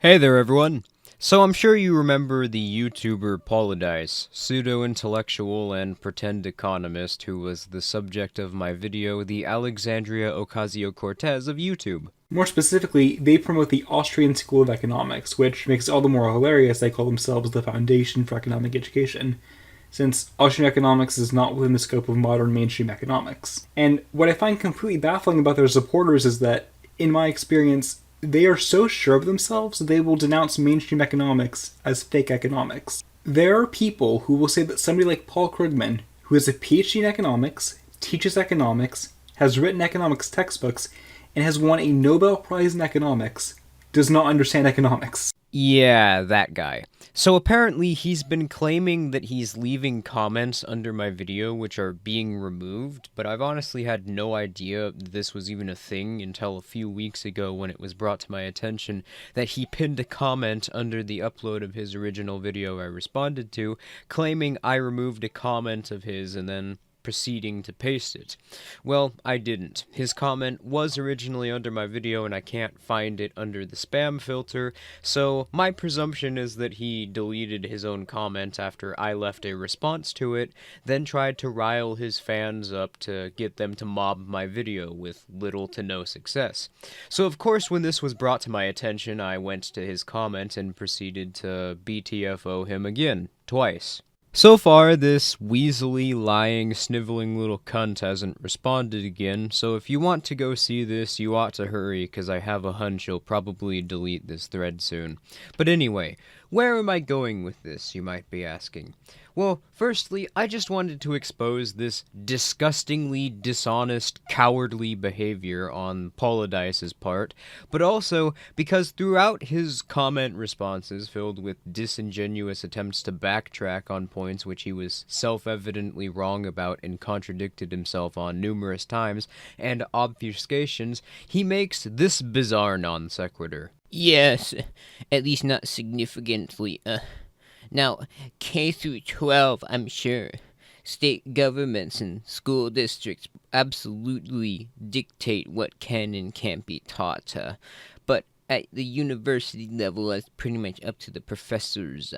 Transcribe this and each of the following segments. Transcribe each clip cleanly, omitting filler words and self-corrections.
Hey there, everyone. So I'm sure you remember the YouTuber Pauladice, pseudo-intellectual and pretend economist who was the subject of my video, the Alexandria Ocasio-Cortez of YouTube. More specifically, they promote the Austrian School of Economics, which makes it all the more hilarious they call themselves the Foundation for Economic Education, since Austrian economics is not within the scope of modern mainstream economics. And what I find completely baffling about their supporters is that, in my experience, they are so sure of themselves that they will denounce mainstream economics as fake economics. There are people who will say that somebody like Paul Krugman, who has a PhD in economics, teaches economics, has written economics textbooks, and has won a Nobel Prize in economics, does not understand economics. Yeah, that guy. So apparently he's been claiming that he's leaving comments under my video which are being removed, but I've honestly had no idea this was even a thing until a few weeks ago when it was brought to my attention that he pinned a comment under the upload of his original video I responded to, claiming I removed a comment of his and then proceeding to paste it. Well, I didn't. His comment was originally under my video and I can't find it under the spam filter, so my presumption is that he deleted his own comment after I left a response to it, then tried to rile his fans up to get them to mob my video with little to no success. So of course when this was brought to my attention, I went to his comment and proceeded to BTFO him again, twice. So far, this weaselly, lying, sniveling little cunt hasn't responded again, so if you want to go see this, you ought to hurry, cause I have a hunch he'll probably delete this thread soon. But anyway, where am I going with this, you might be asking? Well, firstly, I just wanted to expose this disgustingly dishonest, cowardly behavior on Pauladice's part, but also because throughout his comment responses filled with disingenuous attempts to backtrack on points which he was self-evidently wrong about and contradicted himself on numerous times, and obfuscations, he makes this bizarre non sequitur. Yes, at least not significantly. Now, K through 12, I'm sure. State governments and school districts absolutely dictate what can and can't be taught. But at the university level, it's pretty much up to the professors.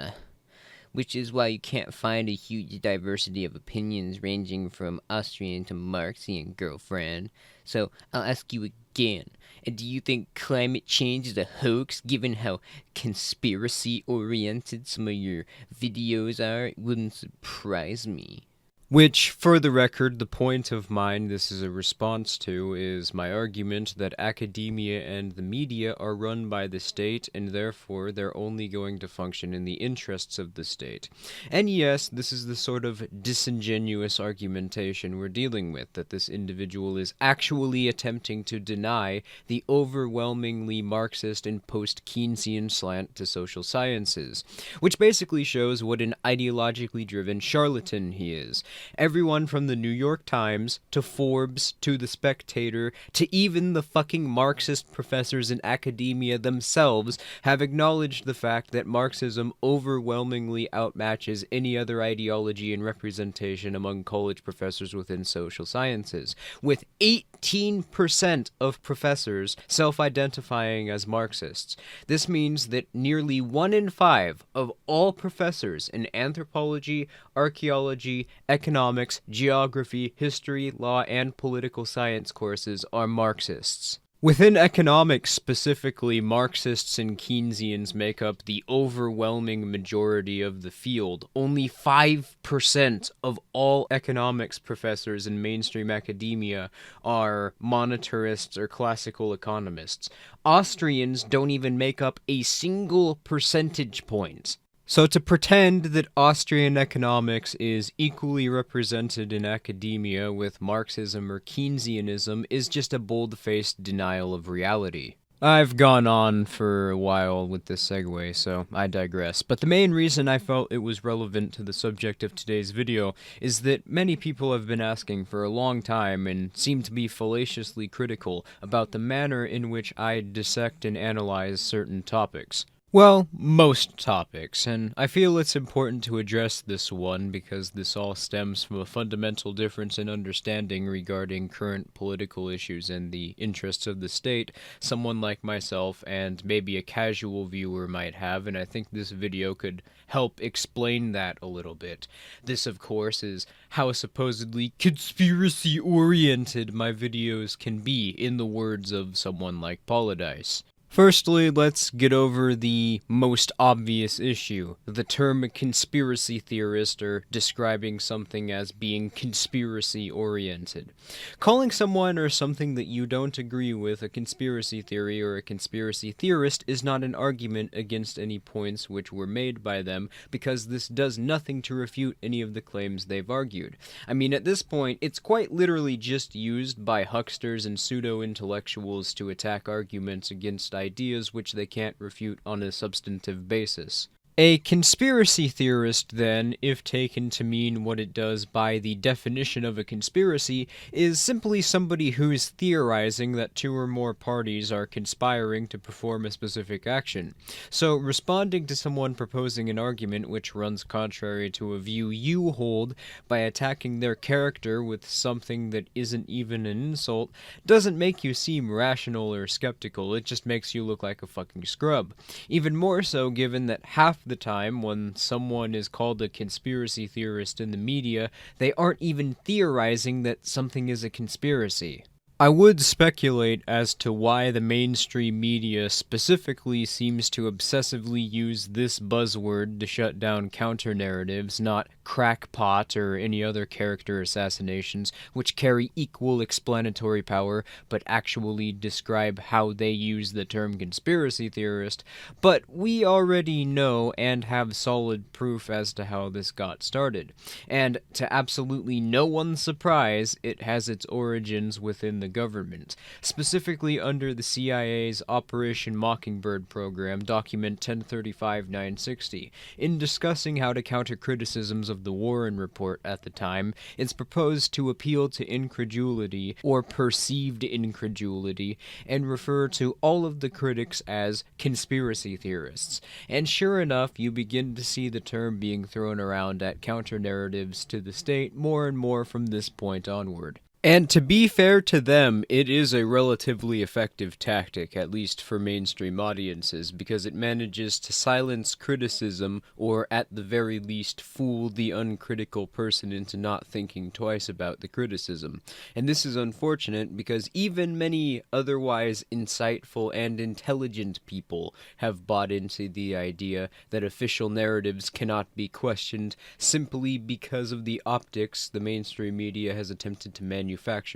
Which is why you can't find a huge diversity of opinions ranging from Austrian to Marxian, girlfriend. So I'll ask you again. Do you think climate change is a hoax, given how conspiracy-oriented some of your videos are? It wouldn't surprise me. Which, for the record, the point of mine this is a response to is my argument that academia and the media are run by the state and therefore they're only going to function in the interests of the state. And yes, this is the sort of disingenuous argumentation we're dealing with, that this individual is actually attempting to deny the overwhelmingly Marxist and post-Keynesian slant to social sciences, which basically shows what an ideologically driven charlatan he is. Everyone from the New York Times, to Forbes, to The Spectator, to even the fucking Marxist professors in academia themselves have acknowledged the fact that Marxism overwhelmingly outmatches any other ideology and representation among college professors within social sciences, with 18% of professors self-identifying as Marxists. This means that nearly 1 in 5 of all professors in anthropology, archaeology, economics, geography, history, law, and political science courses are Marxists. Within economics specifically, Marxists and Keynesians make up the overwhelming majority of the field. Only 5% of all economics professors in mainstream academia are monetarists or classical economists. Austrians don't even make up a single percentage point. So to pretend that Austrian economics is equally represented in academia with Marxism or Keynesianism is just a bold-faced denial of reality. I've gone on for a while with this segue, so I digress. But the main reason I felt it was relevant to the subject of today's video is that many people have been asking for a long time and seem to be fallaciously critical about the manner in which I dissect and analyze certain topics. Well, most topics, and I feel it's important to address this one because this all stems from a fundamental difference in understanding regarding current political issues and the interests of the state someone like myself and maybe a casual viewer might have, and I think this video could help explain that a little bit. This, of course, is how supposedly conspiracy-oriented my videos can be, in the words of someone like Paradise. Firstly, let's get over the most obvious issue, the term conspiracy theorist, or describing something as being conspiracy-oriented. Calling someone or something that you don't agree with a conspiracy theory or a conspiracy theorist is not an argument against any points which were made by them, because this does nothing to refute any of the claims they've argued. I mean, at this point, it's quite literally just used by hucksters and pseudo-intellectuals to attack arguments against ideas which they can't refute on a substantive basis. A conspiracy theorist, then, if taken to mean what it does by the definition of a conspiracy, is simply somebody who's theorizing that two or more parties are conspiring to perform a specific action. So, responding to someone proposing an argument which runs contrary to a view you hold by attacking their character with something that isn't even an insult doesn't make you seem rational or skeptical, it just makes you look like a fucking scrub. Even more so given that half the time when someone is called a conspiracy theorist in the media, they aren't even theorizing that something is a conspiracy. I would speculate as to why the mainstream media specifically seems to obsessively use this buzzword to shut down counter-narratives, not crackpot or any other character assassinations, which carry equal explanatory power, but actually describe how they use the term conspiracy theorist. But we already know and have solid proof as to how this got started. And to absolutely no one's surprise, it has its origins within the government, specifically under the CIA's Operation Mockingbird program, document 1035-960. In discussing how to counter criticisms of the Warren Report at the time, it's proposed to appeal to incredulity, or perceived incredulity, and refer to all of the critics as conspiracy theorists. And sure enough, you begin to see the term being thrown around at counter-narratives to the state more and more from this point onward. And to be fair to them, it is a relatively effective tactic, at least for mainstream audiences, because it manages to silence criticism, or at the very least fool the uncritical person into not thinking twice about the criticism. And this is unfortunate because even many otherwise insightful and intelligent people have bought into the idea that official narratives cannot be questioned simply because of the optics the mainstream media has attempted to manufacture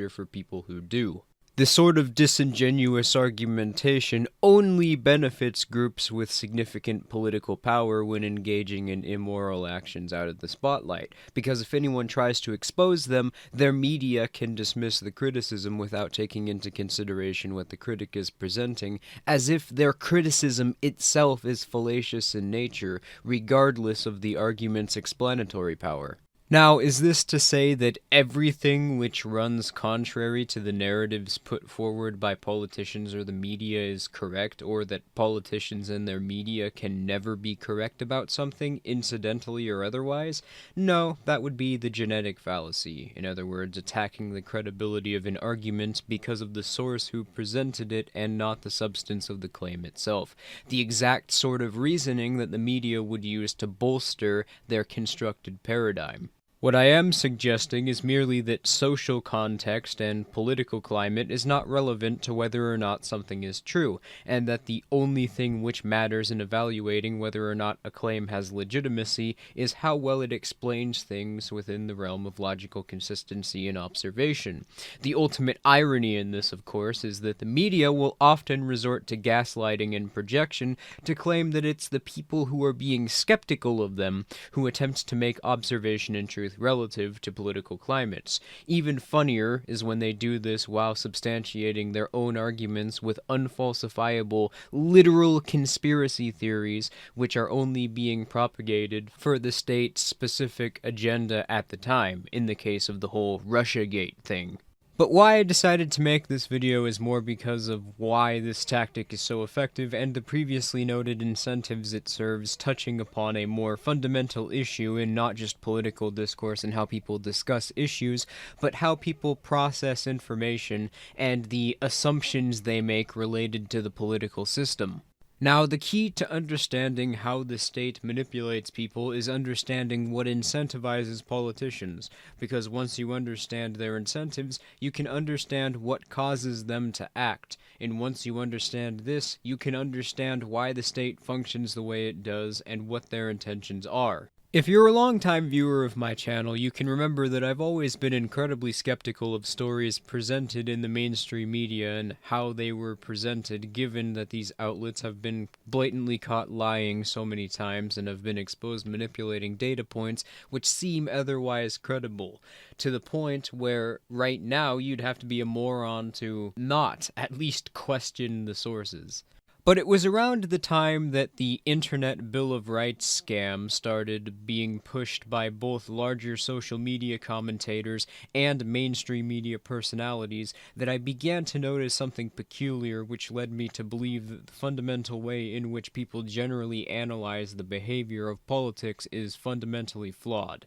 for people who do. This sort of disingenuous argumentation only benefits groups with significant political power when engaging in immoral actions out of the spotlight, because if anyone tries to expose them, their media can dismiss the criticism without taking into consideration what the critic is presenting, as if their criticism itself is fallacious in nature, regardless of the argument's explanatory power. Now, is this to say that everything which runs contrary to the narratives put forward by politicians or the media is correct, or that politicians and their media can never be correct about something, incidentally or otherwise? No, that would be the genetic fallacy. In other words, attacking the credibility of an argument because of the source who presented it and not the substance of the claim itself. The exact sort of reasoning that the media would use to bolster their constructed paradigm. What I am suggesting is merely that social context and political climate is not relevant to whether or not something is true, and that the only thing which matters in evaluating whether or not a claim has legitimacy is how well it explains things within the realm of logical consistency and observation. The ultimate irony in this, of course, is that the media will often resort to gaslighting and projection to claim that it's the people who are being skeptical of them who attempt to make observation and truth relative to political climates. Even funnier is when they do this while substantiating their own arguments with unfalsifiable, literal conspiracy theories, which are only being propagated for the state's specific agenda at the time, in the case of the whole Russiagate thing. But why I decided to make this video is more because of why this tactic is so effective and the previously noted incentives it serves, touching upon a more fundamental issue in not just political discourse and how people discuss issues, but how people process information and the assumptions they make related to the political system. Now, the key to understanding how the state manipulates people is understanding what incentivizes politicians, because once you understand their incentives, you can understand what causes them to act, and once you understand this, you can understand why the state functions the way it does and what their intentions are. If you're a longtime viewer of my channel, you can remember that I've always been incredibly skeptical of stories presented in the mainstream media and how they were presented, given that these outlets have been blatantly caught lying so many times and have been exposed manipulating data points which seem otherwise credible, to the point where right now you'd have to be a moron to not at least question the sources. But it was around the time that the Internet Bill of Rights scam started being pushed by both larger social media commentators and mainstream media personalities that I began to notice something peculiar, which led me to believe that the fundamental way in which people generally analyze the behavior of politics is fundamentally flawed,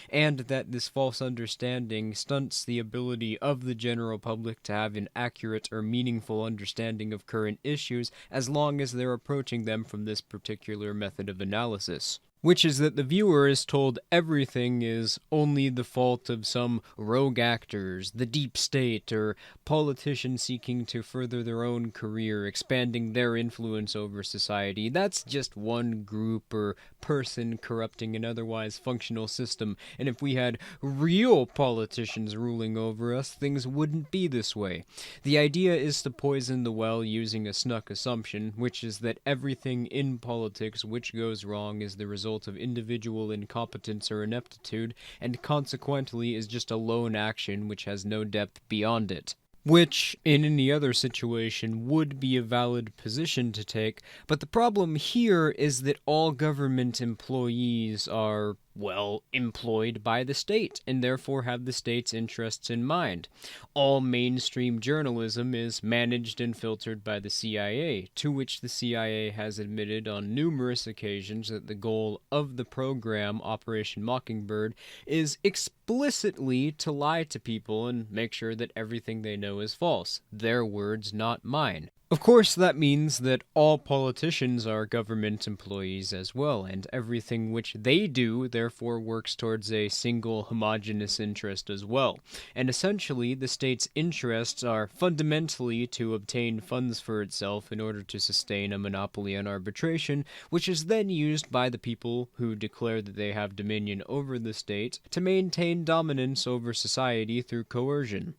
and that this false understanding stunts the ability of the general public to have an accurate or meaningful understanding of current issues as long as they're approaching them from this particular method of analysis. Which is that the viewer is told everything is only the fault of some rogue actors, the deep state, or politicians seeking to further their own career, expanding their influence over society. That's just one group or person corrupting an otherwise functional system, and if we had real politicians ruling over us, things wouldn't be this way. The idea is to poison the well using a snuck assumption, which is that everything in politics which goes wrong is the result of individual incompetence or ineptitude, and consequently is just a lone action which has no depth beyond it. Which, in any other situation, would be a valid position to take, but the problem here is that all government employees are, well, employed by the state, and therefore have the state's interests in mind. All mainstream journalism is managed and filtered by the CIA, to which the CIA has admitted on numerous occasions that the goal of the program, Operation Mockingbird, is explicitly to lie to people and make sure that everything they know is false. Their words, not mine. Of course, that means that all politicians are government employees as well, and everything which they do therefore works towards a single homogeneous interest as well. And essentially, the state's interests are fundamentally to obtain funds for itself in order to sustain a monopoly on arbitration, which is then used by the people who declare that they have dominion over the state to maintain dominance over society through coercion.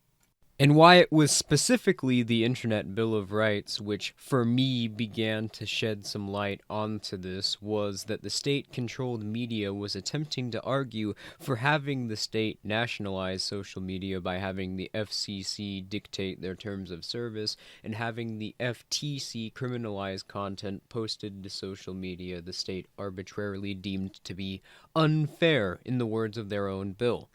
And why it was specifically the Internet Bill of Rights which, for me, began to shed some light onto this was that the state-controlled media was attempting to argue for having the state nationalize social media by having the FCC dictate their terms of service and having the FTC criminalize content posted to social media the state arbitrarily deemed to be unfair, in the words of their own bill.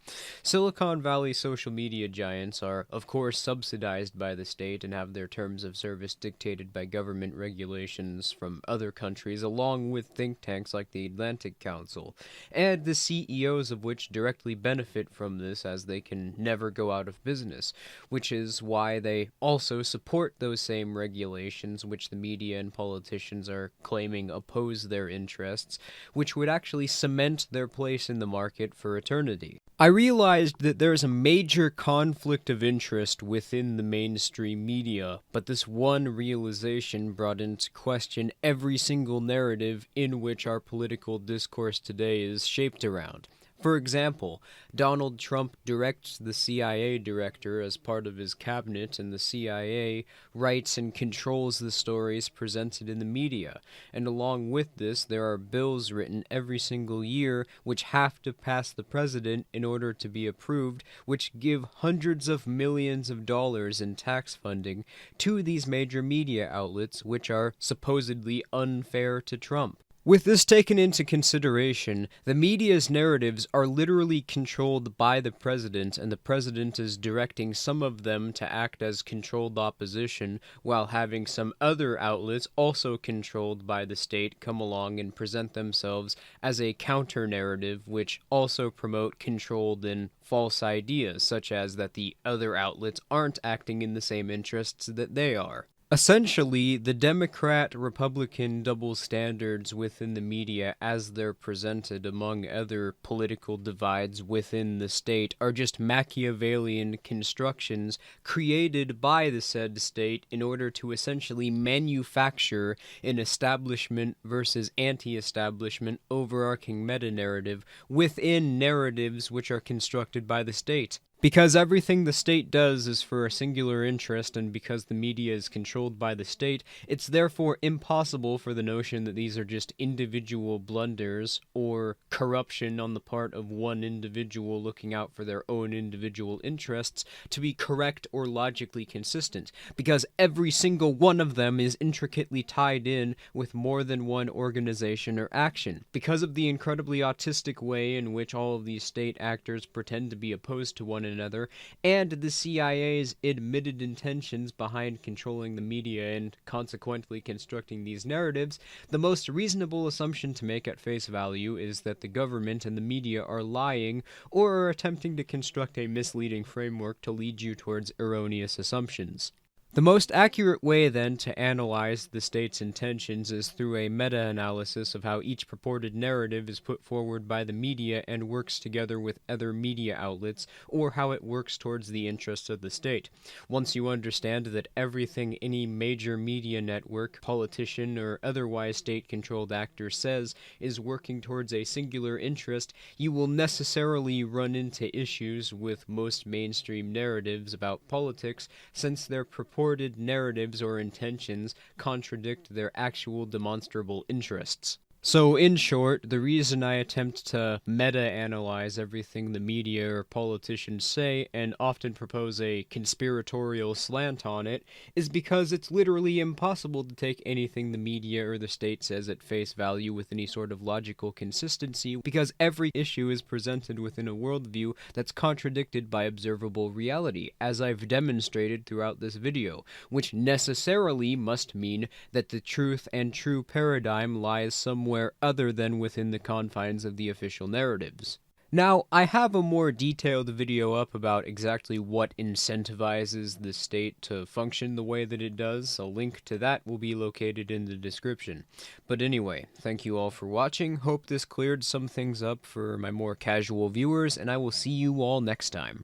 Silicon Valley social media giants are, of course, subsidized by the state and have their terms of service dictated by government regulations from other countries, along with think tanks like the Atlantic Council, and the CEOs of which directly benefit from this as they can never go out of business, which is why they also support those same regulations which the media and politicians are claiming oppose their interests, which would actually cement their place in the market for eternity. I realized that there is a major conflict of interest within the mainstream media, but this one realization brought into question every single narrative in which our political discourse today is shaped around. For example, Donald Trump directs the CIA director as part of his cabinet, and the CIA writes and controls the stories presented in the media. And along with this, there are bills written every single year which have to pass the president in order to be approved, which give hundreds of millions of dollars in tax funding to these major media outlets which are supposedly unfair to Trump. With this taken into consideration, the media's narratives are literally controlled by the president, and the president is directing some of them to act as controlled opposition, while having some other outlets, also controlled by the state, come along and present themselves as a counter-narrative, which also promote controlled and false ideas, such as that the other outlets aren't acting in the same interests that they are. Essentially, the Democrat-Republican double standards within the media as they're presented among other political divides within the state are just Machiavellian constructions created by the said state in order to essentially manufacture an establishment versus anti-establishment overarching meta-narrative within narratives which are constructed by the state. Because everything the state does is for a singular interest, and because the media is controlled by the state, it's therefore impossible for the notion that these are just individual blunders or corruption on the part of one individual looking out for their own individual interests to be correct or logically consistent, because every single one of them is intricately tied in with more than one organization or action. Because of the incredibly autistic way in which all of these state actors pretend to be opposed to one another, and the CIA's admitted intentions behind controlling the media and consequently constructing these narratives, the most reasonable assumption to make at face value is that the government and the media are lying or are attempting to construct a misleading framework to lead you towards erroneous assumptions. The most accurate way, then, to analyze the state's intentions is through a meta-analysis of how each purported narrative is put forward by the media and works together with other media outlets, or how it works towards the interests of the state. Once you understand that everything any major media network, politician, or otherwise state-controlled actor says is working towards a singular interest, you will necessarily run into issues with most mainstream narratives about politics, since their purported narratives or intentions contradict their actual demonstrable interests. So, in short, the reason I attempt to meta-analyze everything the media or politicians say and often propose a conspiratorial slant on it is because it's literally impossible to take anything the media or the state says at face value with any sort of logical consistency, because every issue is presented within a worldview that's contradicted by observable reality, as I've demonstrated throughout this video, which necessarily must mean that the truth and true paradigm lies somewhere other than within the confines of the official narratives. Now, I have a more detailed video up about exactly what incentivizes the state to function the way that it does. A link to that will be located in the description. But anyway, thank you all for watching. Hope this cleared some things up for my more casual viewers, and I will see you all next time.